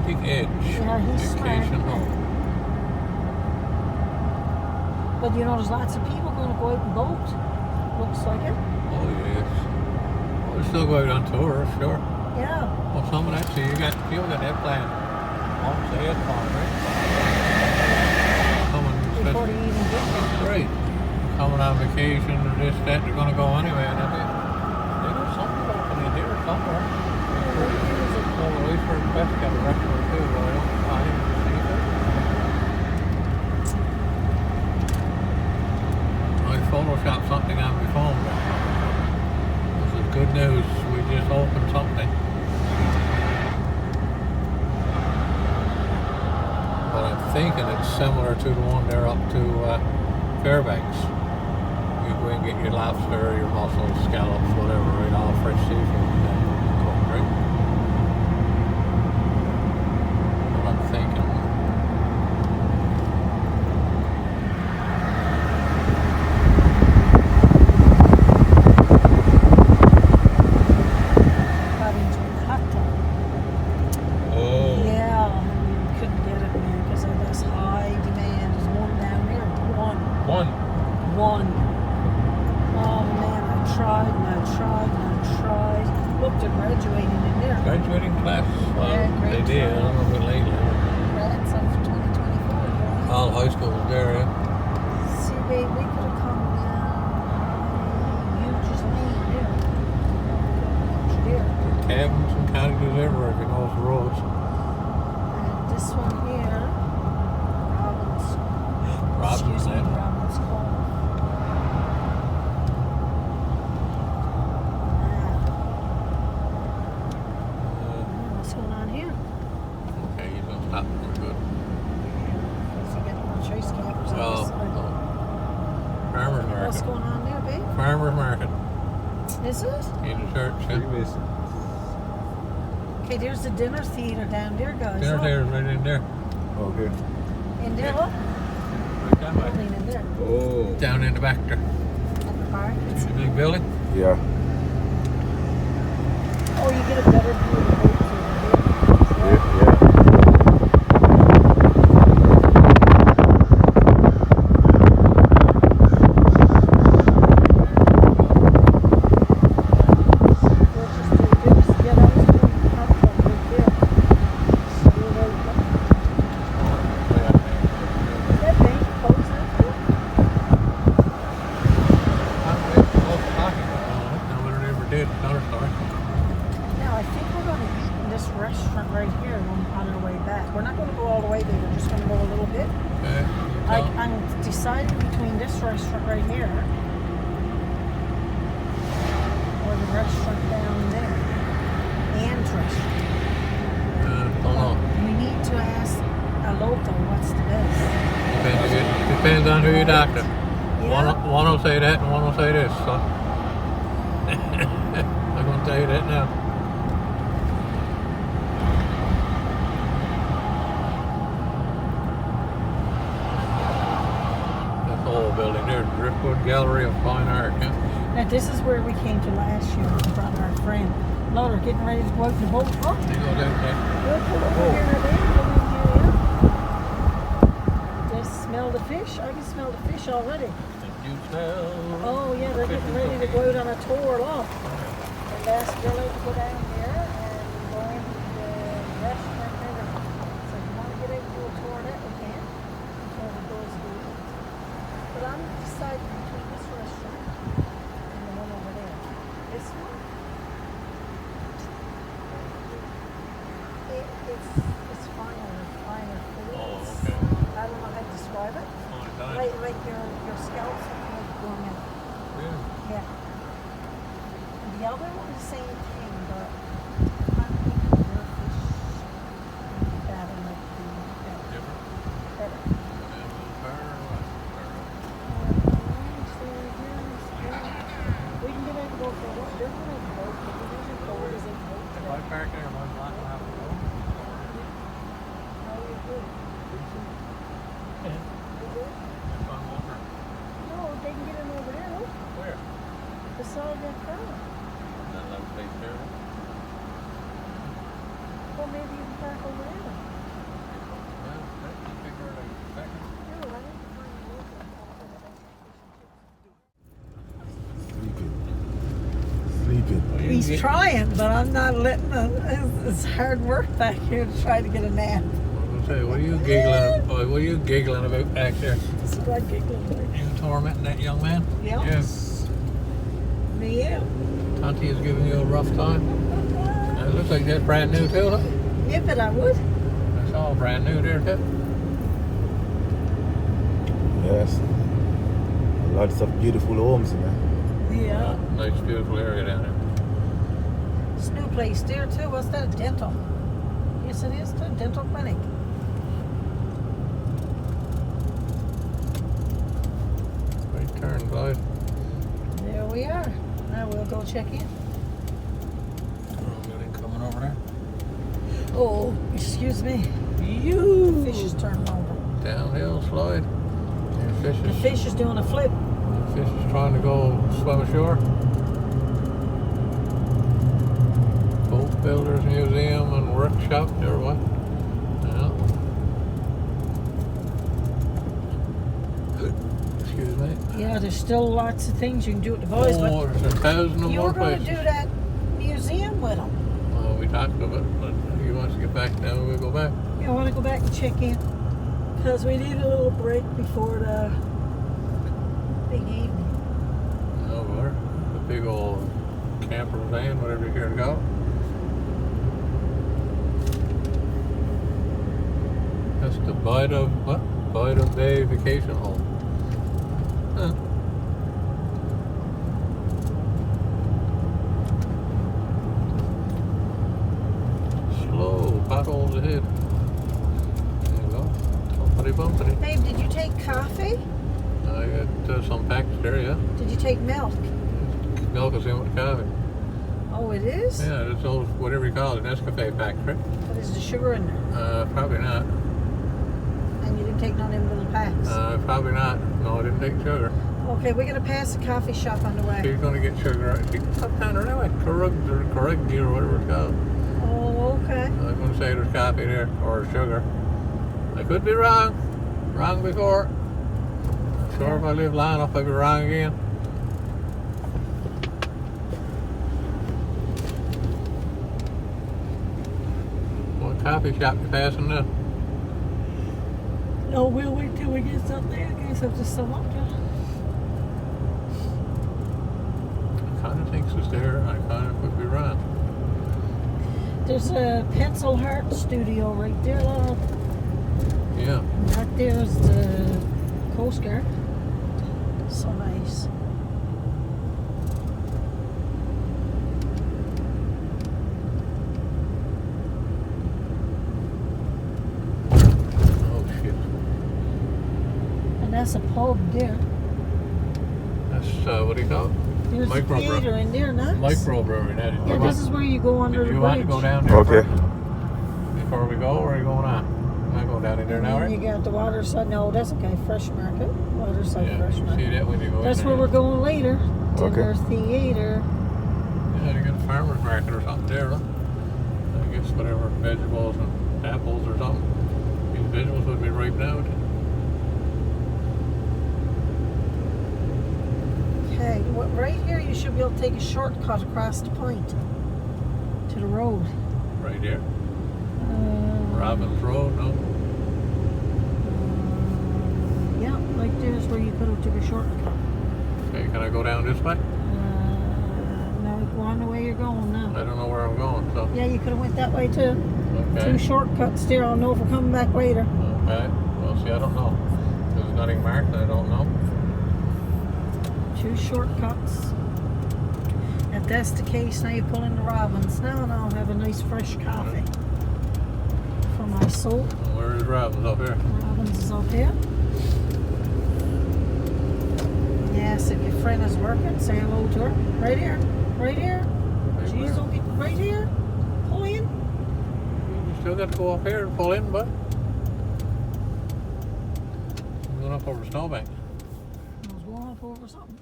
Atlantic Edge. Yeah, he's Vacation smart. home. But you know, there's lots of people going to go out and boat. Looks like it. Oh yes. We'll still go out on tour, sure. Yeah. Well, some of that, so you got that plan. Mom said, right? Before they even get there. Right. Coming on vacation or this, that, they're going to go anyway. And there's something open in here somewhere. Well, at least for the best got a restaurant too, but I don't find it. I photoshopped something on my phone. This is good news. We just opened something. But I'm thinking it's similar to the one there up to Fairbanks. You go and get your lobster, your mussels, scallops, whatever, right, all fresh seafood and then cooked, right? What I'm thinking. Oh. Yeah, you couldn't get it there because of this high demand. There's one down there. One. Oh man, I tried and I tried and I tried. Look, they're graduating in there. Graduating class? Well, Yeah, they did. I don't know if lately. That's of 2024. All high school was there, yeah. See, babe, we could have come down. You just leave there. There. Cabins and cottages everywhere, if you know the roads. And this one here, Robin's excuse me, Land. Robin's Cove. What's going on here? Okay, you don't stop for good. Because you get more chase campers on this side. Farmer's Market. What's going on there, babe? Farmer's Market. Is it? In the church, yeah. Okay, there's the dinner theater down there, guys. Dinner Look. theater's right in there. Okay. In there, look. Right down by. Building in there. Oh. Down in the back there. At the park. See the big building? Yeah. Oh, you get a better view of the boat too. Yeah. Now, I think we're going to eat in this restaurant right here on our way back. We're not going to go all the way there. We're just going to go a little bit. I'm deciding between this restaurant right here or the restaurant down there. Ann's restaurant. We need to ask a local what's the best. Depends on who your doctor. Yeah. One will say that and one will say this. So. I'm going to tell you that now. That's the whole building there, Driftwood Gallery of Fine Art. Yeah? Now, this is where we came to last year and brought our friend. No, they're getting ready to go out in the boat. Oh, They go down there. look over here, babe. Come in here, yeah. Just smell the fish. I can smell the fish already. You smell. Oh, yeah, they're getting ready to go out on a tour. Look. And ask Billy to go down here and go into the restaurant there. So if you want to get out and do a tour of that, we can. Before we go to eat. But I'm deciding between this restaurant and the one over there. This one? It's finer foods. Oh, okay. I don't know how to describe it. Fine dining. Like your scallops are kind of gourmet. Really? Yeah. The other one, the same thing, but I'm thinking your fish that might be better. Different? We can get out and go for a walk. There's no boat, but we usually go where there's a boat. If I park there, I'm not going to have to go. How are you good? Yeah. You good? If I'm over. No, they can get in over there, look. Where? Beside that car. That love place there. Come maybe you can park over there. Well, that's a bigger second. No, I didn't find a local Sleeping. Well, you He's get- trying, but I'm not letting him. It's hard work back here to try to get a nap. I was gonna say, what are you giggling about back there? This is what I'm giggling about. You tormenting that young man? Yeah. Yes. Me, yeah. Auntie is giving you a rough time. It looks like that's brand new too, huh? Yeah, but I would. That's all brand new there too. Yes. Lots of beautiful homes in there. Yeah. Nice, beautiful area down there. It's a new place there too. What's that? Dental. Yes, it is. The dental clinic. Right turn, Clyde. There we are. Now we'll go check in. Anything coming over there? Oh, excuse me. You. Fish is turning over. Downhill slide. The fish is doing a flip. Fish is trying to go swim ashore. Boat Builders Museum and Workshop there, what? Yeah. Excuse me. Yeah, there's still lots of things you can do with the boys, but Oh, there's 1,000 you more were going to places. do that museum with them. Well, we talked about it, but he wants to get back now. We'll go back. You want to go back and check in? Because we need a little break before the big evening. No, we're the big old camper van, whatever you care to go. That's the Bida Bay Vacation Home. Huh. Slow, potholes ahead. There you go. Bumpity bumpity. Babe, did you take coffee? I got some packets there, yeah. Did you take milk? Milk is in with the coffee. Oh, it is? Yeah, it's those, whatever you call it, an Nescafe pack, right? But is the sugar in there? Probably not. And you didn't take none of them little packs? Probably not. No, I didn't take sugar. Okay, we're going to pass the coffee shop on the way. She's going to get sugar. She's up down the railway. Corruggy or whatever it's called. Oh, okay. I was going to say there's coffee there, or sugar. I could be wrong. Wrong before. I'm sure if I live long enough, I'll be wrong again. What coffee shop you passing now? No, we'll wait till we get something there. I guess I'll just sum up to I kind of thinks it's there. I kind of could be wrong. There's a Pencil Heart studio right there, love. Yeah. Right there's the Coast Guard. So nice. Oh shit. And that's a pub there. That's what do you call it? There's a Microbrew. theater in there, nice. Microbrewery. That is. Yeah, this is where you go under Did the you bridge. want to go down there Okay. first before we go, or are you going on? I'm not going down in there And now, then you right? got the Waterside. No, that's okay. Fresh Market. Waterside Yeah, Fresh you Market. see that when you go That's in where there. we're going later. To Okay. their theater. Yeah, you got a farmer's market or something there, huh? I guess whatever, vegetables and apples or something. These vegetables would be ripe now. Okay, right here you should be able to take a shortcut across the point to the road. Right here. Uh, Robbins Road, no? Yeah, right there's where you could have took a shortcut. Okay, can I go down this way? No, go on the way you're going now. I don't know where I'm going, so. Yeah, you could have went that way too. Okay. Two shortcuts there. I'll know if we're coming back later. Okay. Well, see, I don't know. There's nothing marked, I don't know. Two shortcuts. If that's the case, now you pull into Robbins. Now and I'll have a nice fresh coffee for my soul. Where is Robbins? Up here? Robbins is up here. Yes, if your friend is working, say hello to her. Right here. Right here. Right Jeez, where? don't be right here. Pull in. You still got to go up here and pull in, bud. I'm going up over the snowbank. I was going up over something.